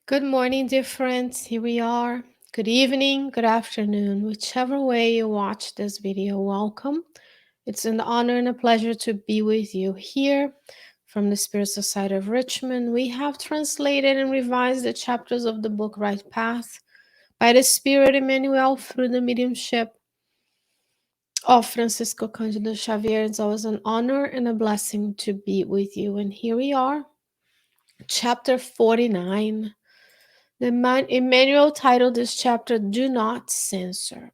Good morning, dear friends. Here we are. Good evening, good afternoon, whichever way you watch this video. Welcome. It's an honor and a pleasure to be with you here from the Spirit Society of Richmond. We have translated and revised the chapters of the book Right Path by the Spirit Emmanuel through the mediumship of Francisco Candido Xavier. It's always an honor and a blessing to be with you. And here we are, chapter 49. Emmanuel titled this chapter, Do Not Censor.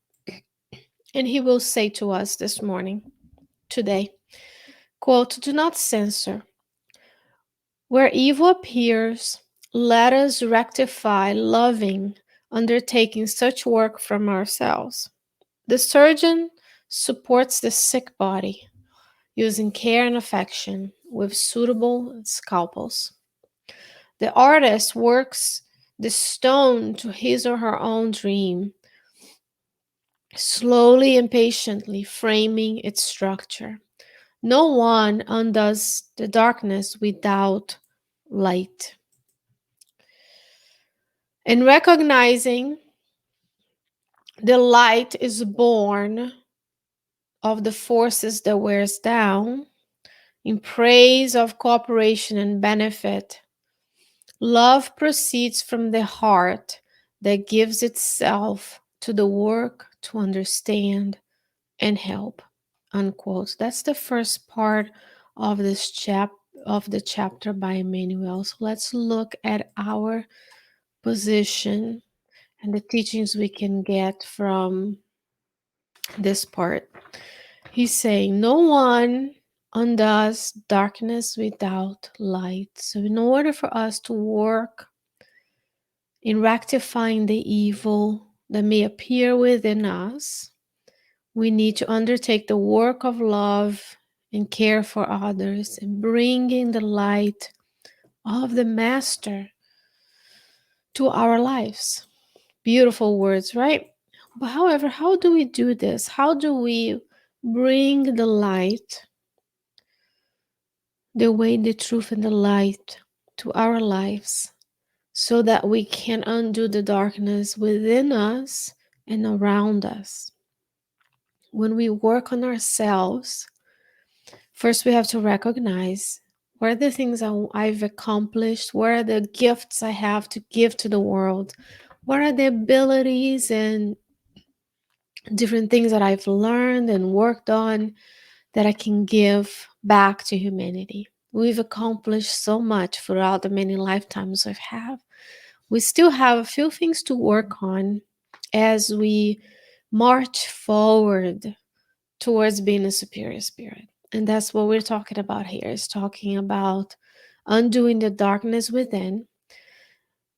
And he will say to us this morning, today, quote, Do not censor. Where evil appears, let us rectify loving, undertaking such work from ourselves. The surgeon supports the sick body, using care and affection with suitable scalpels. The artist works the stone to his or her own dream, slowly and patiently framing its structure. No one undoes the darkness without light. In recognizing the light is born of the forces that wears down, in praise of cooperation and benefit, love proceeds from the heart that gives itself to the work to understand and help. Unquote. That's the first part of this of the chapter by Emmanuel. So let's look at our position and the teachings we can get from this part. He's saying, no one undoes darkness without light. So in order for us to work in rectifying the evil that may appear within us, we need to undertake the work of love and care for others and bringing the light of the Master to our lives. Beautiful words, right? But however, how do we do this? How do we bring the light, the way, the truth, and the light to our lives so that we can undo the darkness within us and around us? When we work on ourselves, first we have to recognize what are the things I've accomplished, what are the gifts I have to give to the world, what are the abilities and different things that I've learned and worked on that I can give back to humanity. We've accomplished so much throughout the many lifetimes we've had. We still have a few things to work on as we march forward towards being a superior spirit. And that's what we're talking about here, is talking about undoing the darkness within,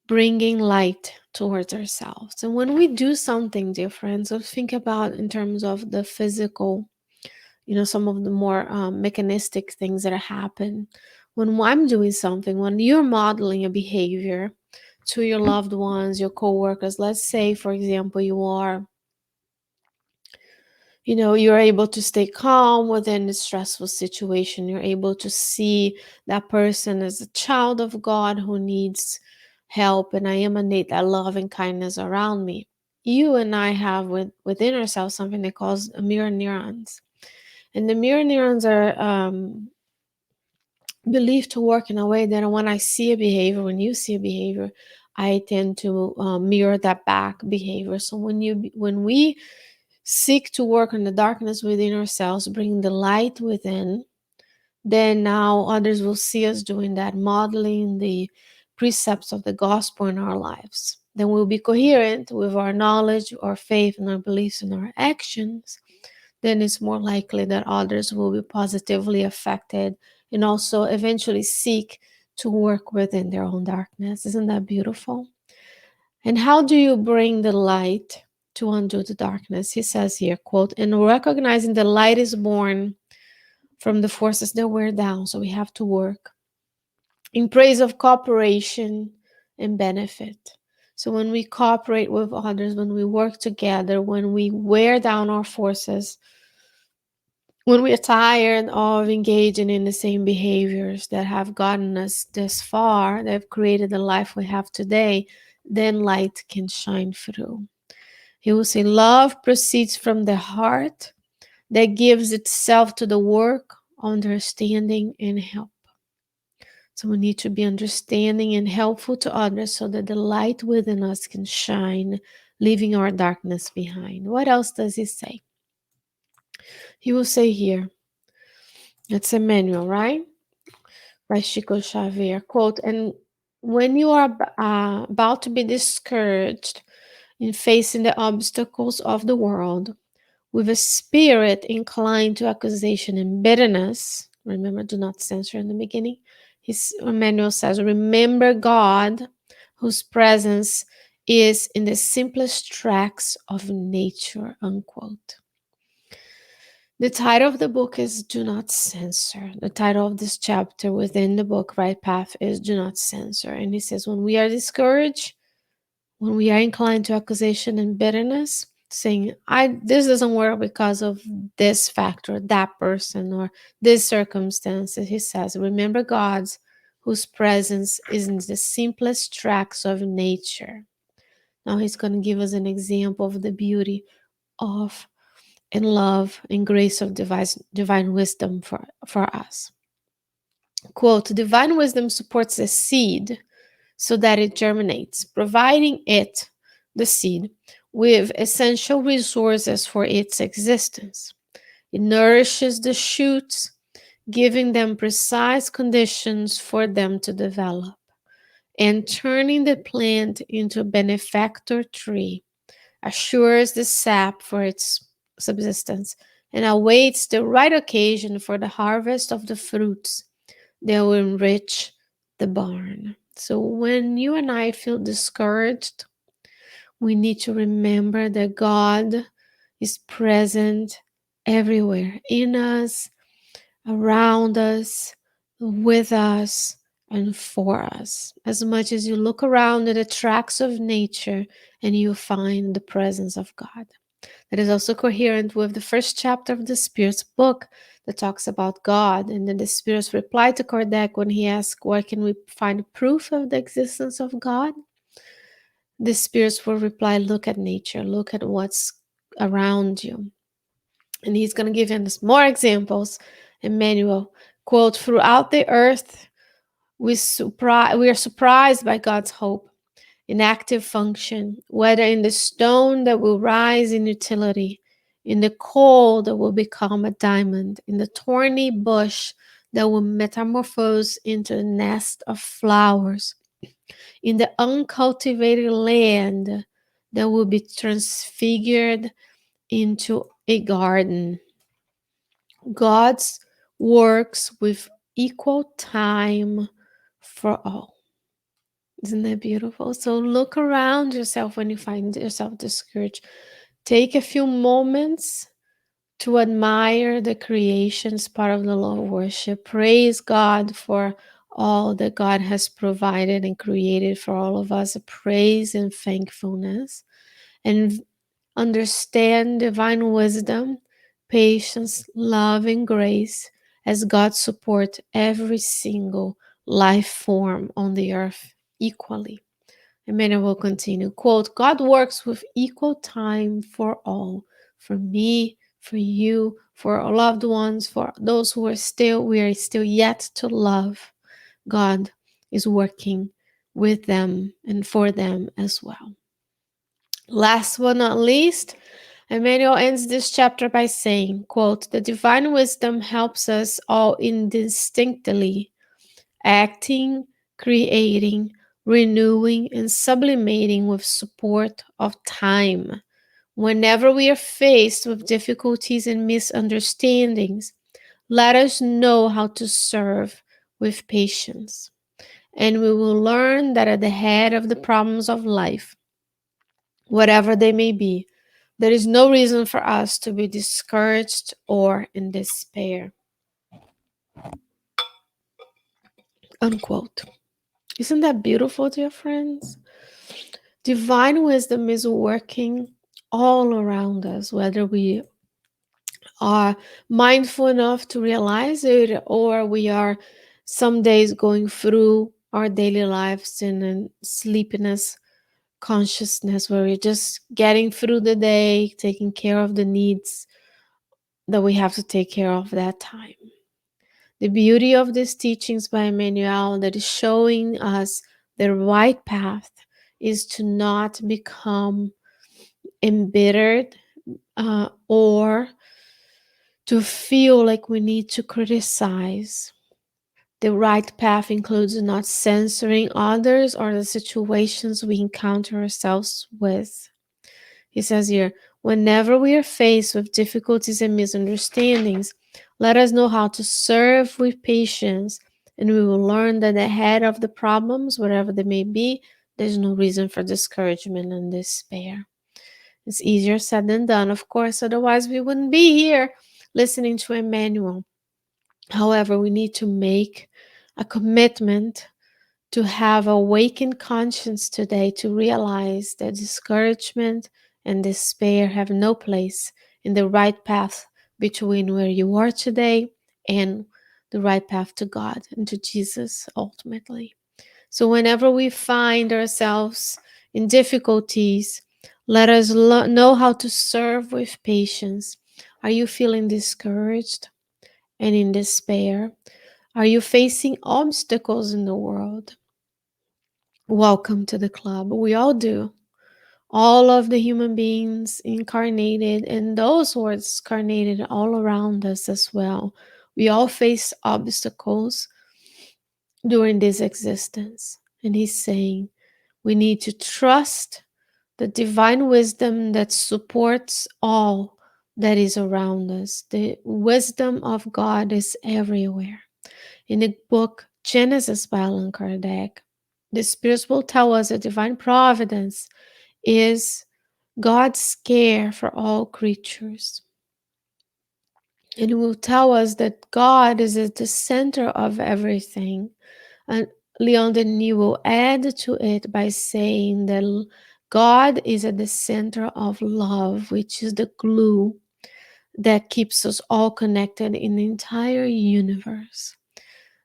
bringing light towards ourselves. And when we do something different, so think about in terms of the physical, some of the more mechanistic things that happen. When I'm doing something, when you're modeling a behavior to your loved ones, your coworkers, let's say, for example, you're able to stay calm within a stressful situation. You're able to see that person as a child of God who needs help, and I emanate that love and kindness around me. You and I have within ourselves something that calls mirror neurons. And the mirror neurons are believed to work in a way that when I see a behavior, when you see a behavior, I tend to mirror that back behavior. So when we seek to work on the darkness within ourselves, bring the light within, then now others will see us doing that, modeling the precepts of the gospel in our lives. Then we'll be coherent with our knowledge, our faith, and our beliefs and our actions. Then it's more likely that others will be positively affected and also eventually seek to work within their own darkness. Isn't that beautiful? And how do you bring the light to undo the darkness? He says here, quote, in recognizing the light is born from the forces that wear down, so we have to work in praise of cooperation and benefit. So when we cooperate with others, when we work together, when we wear down our forces, When we are tired of engaging in the same behaviors that have gotten us this far, that have created the life we have today, then light can shine through. He will say, love proceeds from the heart that gives itself to the work, understanding, and help. So we need to be understanding and helpful to others so that the light within us can shine, leaving our darkness behind. What else does he say? He will say here, it's Emmanuel, right? By Chico Xavier. Quote, and when you are about to be discouraged in facing the obstacles of the world, with a spirit inclined to accusation and bitterness, remember, do not censor in the beginning. Emmanuel says, remember God, whose presence is in the simplest tracks of nature, unquote. The title of the book is Do Not Censor. The title of this chapter within the book, Right Path, is Do Not Censor. And he says, when we are discouraged, when we are inclined to accusation and bitterness, saying, this doesn't work because of this factor, that person, or this circumstance, he says, remember God's whose presence is in the simplest tracks of nature. Now he's going to give us an example of the beauty of and love and grace of divine wisdom for us. Quote, divine wisdom supports the seed so that it germinates, providing it, the seed, with essential resources for its existence. It nourishes the shoots, giving them precise conditions for them to develop, and turning the plant into a benefactor tree, assures the sap for its subsistence, and awaits the right occasion for the harvest of the fruits that will enrich the barn. So when you and I feel discouraged, we need to remember that God is present everywhere, in us, around us, with us, and for us. As much as you look around at the tracks of nature and you find the presence of God. That is also coherent with the first chapter of the Spirit's book that talks about God, and then the Spirit's reply to Kardec when he asked, where can we find proof of the existence of God? The Spirits will reply, look at nature, look at what's around you. And he's going to give us more examples. Emmanuel, quote, throughout the earth, we are surprised by God's hope in active function, whether in the stone that will rise in utility, in the coal that will become a diamond, in the thorny bush that will metamorphose into a nest of flowers, in the uncultivated land that will be transfigured into a garden. God's works with equal time for all. Isn't that beautiful? So look around yourself when you find yourself discouraged. Take a few moments to admire the creations part of the law of worship. Praise God for all that God has provided and created for all of us. Praise and thankfulness. And understand divine wisdom, patience, love, and grace as God supports every single life form on the earth equally. Emmanuel will continue, quote, God works with equal time for all, for me, for you, for our loved ones, for those who we are still yet to love. God is working with them and for them as well. Last but not least, Emmanuel ends this chapter by saying, quote, the divine wisdom helps us all indistinctly, acting, creating, renewing, and sublimating with support of time. Whenever we are faced with difficulties and misunderstandings, let us know how to serve with patience. And we will learn that at the head of the problems of life, whatever they may be, there is no reason for us to be discouraged or in despair. Unquote. Isn't that beautiful, dear friends? Divine wisdom is working all around us, whether we are mindful enough to realize it, or we are some days going through our daily lives in a sleepiness consciousness where we're just getting through the day, taking care of the needs that we have to take care of that time. The beauty of these teachings by Emmanuel that is showing us the right path is to not become embittered or to feel like we need to criticize. The right path includes not censoring others or the situations we encounter ourselves with. He says here, whenever we are faced with difficulties and misunderstandings, let us know how to serve with patience, and we will learn that ahead of the problems, whatever they may be, there's no reason for discouragement and despair. It's easier said than done, of course, otherwise we wouldn't be here listening to Emmanuel. However, we need to make a commitment to have awakened conscience today to realize that discouragement and despair have no place in the right path between where you are today and the right path to God and to Jesus ultimately. So whenever we find ourselves in difficulties, let us know how to serve with patience. Are you feeling discouraged and in despair? Are you facing obstacles in the world? Welcome to the club. We all do. All of the human beings incarnated and those who are incarnated all around us as well. We all face obstacles during this existence. And he's saying we need to trust the divine wisdom that supports all that is around us. The wisdom of God is everywhere. In the book Genesis by Allan Kardec, the spirits will tell us that divine providence is God's care for all creatures. And it will tell us that God is at the center of everything. And Leon Denis will add to it by saying that God is at the center of love, which is the glue that keeps us all connected in the entire universe.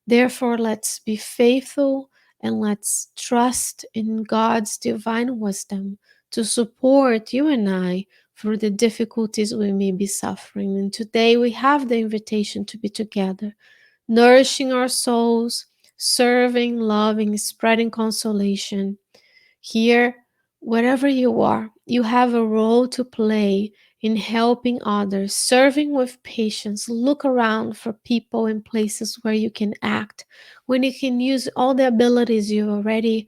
Therefore, let's be faithful and let's trust in God's divine wisdom to support you and I through the difficulties we may be suffering. And today we have the invitation to be together, nourishing our souls, serving, loving, spreading consolation. Here, wherever you are, you have a role to play in helping others, serving with patience. Look around for people and places where you can act, when you can use all the abilities you've already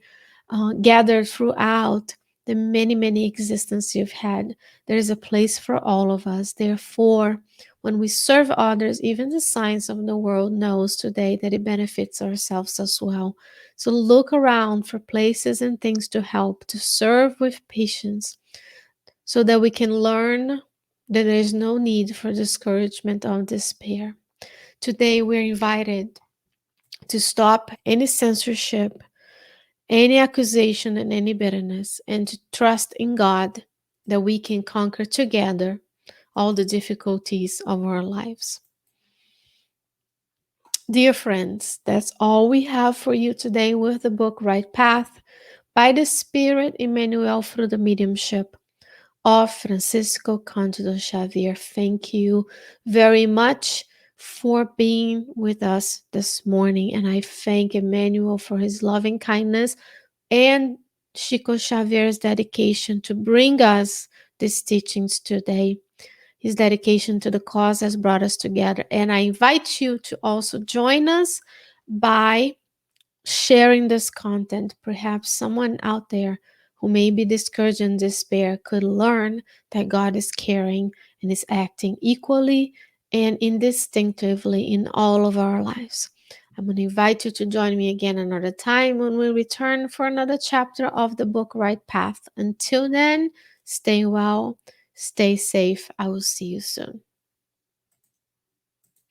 gathered throughout the many, many existences you've had. There is a place for all of us. Therefore, when we serve others, even the science of the world knows today that it benefits ourselves as well. So look around for places and things to help, to serve with patience, so that we can learn that there is no need for discouragement or despair. Today, we're invited to stop any censorship, any accusation, and any bitterness, and to trust in God that we can conquer together all the difficulties of our lives. Dear friends, that's all we have for you today with the book Right Path by the Spirit Emmanuel through the mediumship of Francisco Candido Xavier. Thank you very much for being with us this morning, and I thank Emmanuel for his loving kindness and Chico Xavier's dedication to bring us these teachings today. His dedication to the cause has brought us together, and I invite you to also join us by sharing this content. Perhaps someone out there who may be discouraged and despair could learn that God is caring and is acting equally and indistinctively in all of our lives. I'm going to invite you to join me again another time when we return for another chapter of the book Right Path. Until then, stay well, stay safe. I will see you soon.